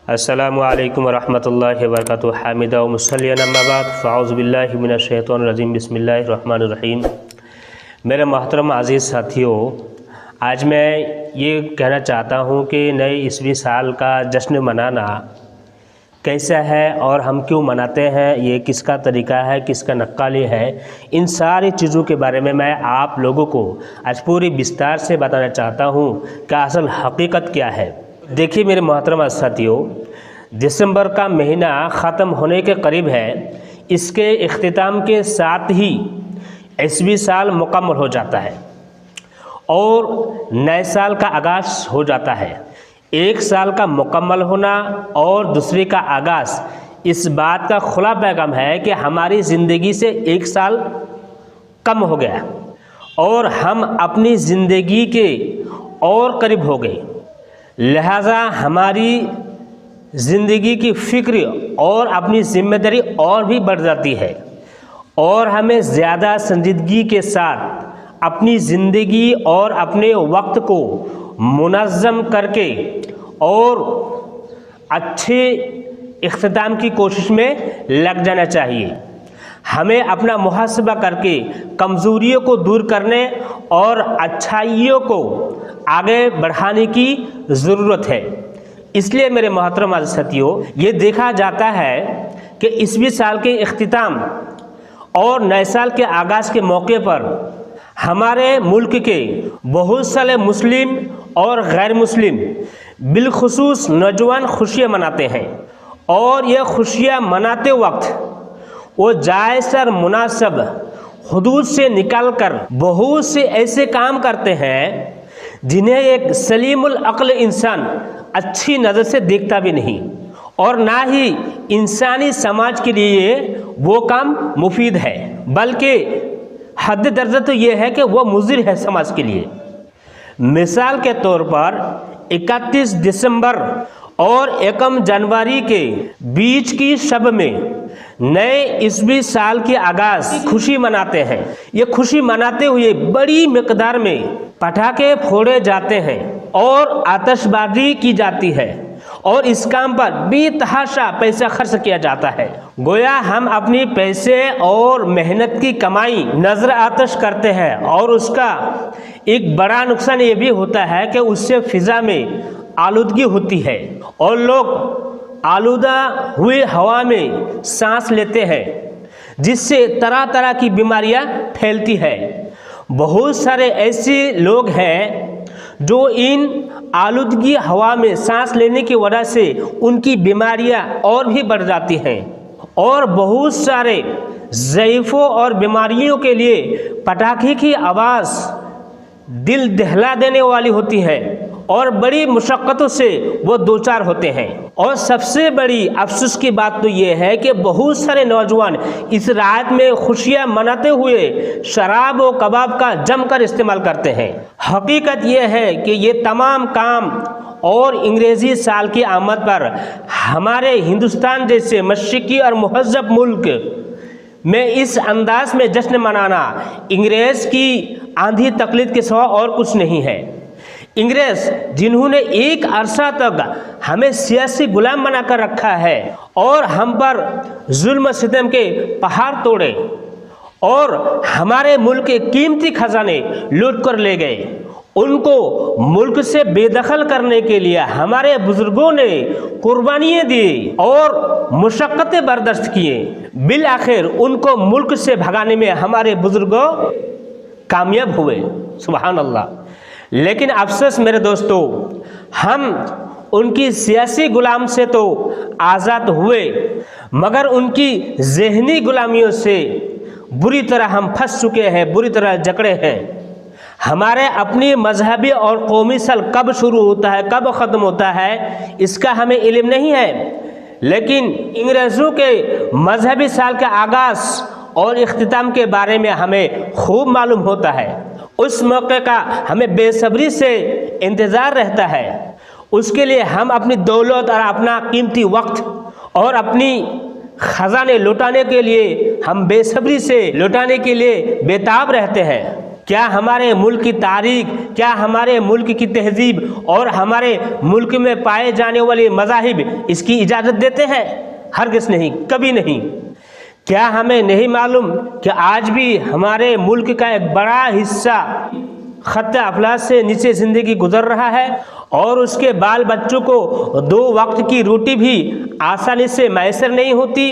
السلام علیکم ورحمۃ اللہ وبرکاتہ حامدہ و مصلیٰ اما بعد فاعوذ باللہ من الشیطان الرجیم بسم اللہ الرحمن الرحیم۔ میرے محترم عزیز ساتھیوں، آج میں یہ کہنا چاہتا ہوں کہ نئے عیسوی سال کا جشن منانا کیسا ہے اور ہم کیوں مناتے ہیں، یہ کس کا طریقہ ہے، کس کا نقالی ہے، ان ساری چیزوں کے بارے میں آپ لوگوں کو آج پوری بستار سے بتانا چاہتا ہوں کہ اصل حقیقت کیا ہے۔ دیکھیے میرے محترم ساتھیوں، دسمبر کا مہینہ ختم ہونے کے قریب ہے، اس کے اختتام کے ساتھ ہی عیسوی سال مکمل ہو جاتا ہے اور نئے سال کا آغاز ہو جاتا ہے۔ ایک سال کا مکمل ہونا اور دوسرے کا آغاز اس بات کا کھلا پیغام ہے کہ ہماری زندگی سے ایک سال کم ہو گیا اور ہم اپنی زندگی کے اور قریب ہو گئے، لہذا ہماری زندگی کی فکر اور اپنی ذمہ داری اور بھی بڑھ جاتی ہے اور ہمیں زیادہ سنجیدگی کے ساتھ اپنی زندگی اور اپنے وقت کو منظم کر کے اور اچھے اختتام کی کوشش میں لگ جانا چاہیے۔ ہمیں اپنا محاسبہ کر کے کمزوریوں کو دور کرنے اور اچھائیوں کو آگے بڑھانے کی ضرورت ہے۔ اس لیے میرے محترم عزیز ساتھیوں، یہ دیکھا جاتا ہے کہ عیسوی سال کے اختتام اور نئے سال کے آغاز کے موقع پر ہمارے ملک کے بہت سارے مسلم اور غیر مسلم بالخصوص نوجوان خوشیاں مناتے ہیں، اور یہ خوشیاں مناتے وقت وہ جائز اور مناسب حدود سے نکل کر بہت سے ایسے کام کرتے ہیں جنہیں ایک سلیم العقل انسان اچھی نظر سے دیکھتا بھی نہیں، اور نہ ہی انسانی سماج کے لیے وہ کام مفید ہے، بلکہ حد درجہ تو یہ ہے کہ وہ مضر ہے سماج کے لیے۔ مثال کے طور پر 31 دسمبر اور 1 جنوری کے بیچ کی شب میں نئے عیسوی سال کے آغاز خوشی مناتے ہیں۔ یہ خوشی مناتے ہوئے بڑی مقدار میں پٹاخے پھوڑے جاتے ہیں اور آتش بازی کی جاتی ہے، اور اس کام پر بے تحاشا پیسہ خرچ کیا جاتا ہے، گویا ہم اپنی پیسے اور محنت کی کمائی نظر آتش کرتے ہیں، اور اس کا ایک بڑا نقصان یہ بھی ہوتا ہے کہ اس سے فضا میں آلودگی ہوتی ہے اور لوگ آلودہ ہوئے ہوا میں سانس لیتے ہیں، جس سے طرح طرح کی بیماریاں پھیلتی ہیں۔ بہت سارے ایسے لوگ ہیں جو ان آلودگی ہوا میں سانس لینے کی وجہ سے ان کی بیماریاں اور بھی بڑھ جاتی ہیں، اور بہت سارے ضعیفوں اور بیماریوں کے لیے پٹاخے کی آواز دل دہلا دینے والی ہوتی ہے اور بڑی مشقتوں سے وہ دوچار ہوتے ہیں۔ اور سب سے بڑی افسوس کی بات تو یہ ہے کہ بہت سارے نوجوان اس رات میں خوشیاں مناتے ہوئے شراب و کباب کا جم کر استعمال کرتے ہیں۔ حقیقت یہ ہے کہ یہ تمام کام اور انگریزی سال کی آمد پر ہمارے ہندوستان جیسے مشرقی اور مہذب ملک میں اس انداز میں جشن منانا انگریز کی آندھی تقلید کے سوا اور کچھ نہیں ہے۔ انگریز جنہوں نے ایک عرصہ تک ہمیں سیاسی غلام بنا کر رکھا ہے اور ہم پر ظلم و ستم کے پہاڑ توڑے اور ہمارے ملک کے قیمتی خزانے لوٹ کر لے گئے، ان کو ملک سے بے دخل کرنے کے لیے ہمارے بزرگوں نے قربانیاں دی اور مشقتیں برداشت کیے۔ بالآخر ان کو ملک سے بھگانے میں ہمارے بزرگوں کامیاب ہوئے، سبحان اللہ۔ لیکن افسوس میرے دوستو، ہم ان کی سیاسی غلام سے تو آزاد ہوئے، مگر ان کی ذہنی غلامیوں سے بری طرح ہم پھنس چکے ہیں، بری طرح جکڑے ہیں۔ ہمارے اپنی مذہبی اور قومی سال کب شروع ہوتا ہے، کب ختم ہوتا ہے، اس کا ہمیں علم نہیں ہے، لیکن انگریزوں کے مذہبی سال کا آغاز اور اختتام کے بارے میں ہمیں خوب معلوم ہوتا ہے۔ اس موقع کا ہمیں بے صبری سے انتظار رہتا ہے، اس کے لیے ہم اپنی دولت اور اپنا قیمتی وقت اور اپنی خزانے لوٹانے کے لیے ہم بے صبری سے لوٹانے کے لیے بے تاب رہتے ہیں۔ کیا ہمارے ملک کی تاریخ، کیا ہمارے ملک کی تہذیب اور ہمارے ملک میں پائے جانے والے مذاہب اس کی اجازت دیتے ہیں؟ ہرگز نہیں، کبھی نہیں۔ کیا ہمیں نہیں معلوم کہ آج بھی ہمارے ملک کا ایک بڑا حصہ خط افلاس سے نیچے زندگی گزر رہا ہے اور اس کے بال بچوں کو 2 وقت کی روٹی بھی آسانی سے میسر نہیں ہوتی؟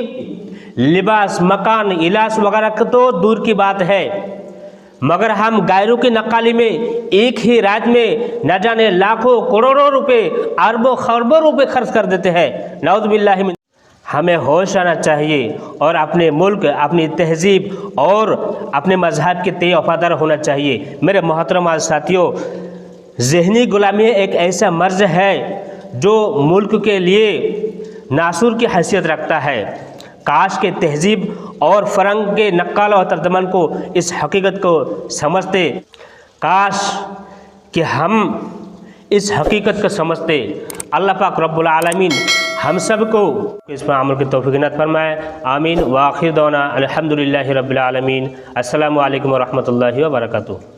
لباس، مکان، علاج وغیرہ تو دور کی بات ہے، مگر ہم غیروں کی نقالی میں ایک ہی رات میں نہ جانے لاکھوں کروڑوں روپے، اربوں خربوں روپے خرچ کر دیتے ہیں۔ نعوذ باللہ من۔ ہمیں ہوش آنا چاہیے اور اپنے ملک، اپنی تہذیب اور اپنے مذہب کے تئیں وفادار ہونا چاہیے۔ میرے محترم ساتھیوں، ذہنی غلامی ایک ایسا مرض ہے جو ملک کے لیے ناسور کی حیثیت رکھتا ہے۔ کاش کے تہذیب اور فرنگ کے نقال اور ترجمان کو اس حقیقت کو سمجھتے، کاش کہ ہم اس حقیقت کو سمجھتے۔ اللہ پاک رب العالمین ہم سب کو اس پر عمل کی توفیق عنایت فرمائے، آمین۔ وآخر دعوانا الحمدللہ رب العالمین۔ السلام علیکم ورحمۃ اللہ وبرکاتہ۔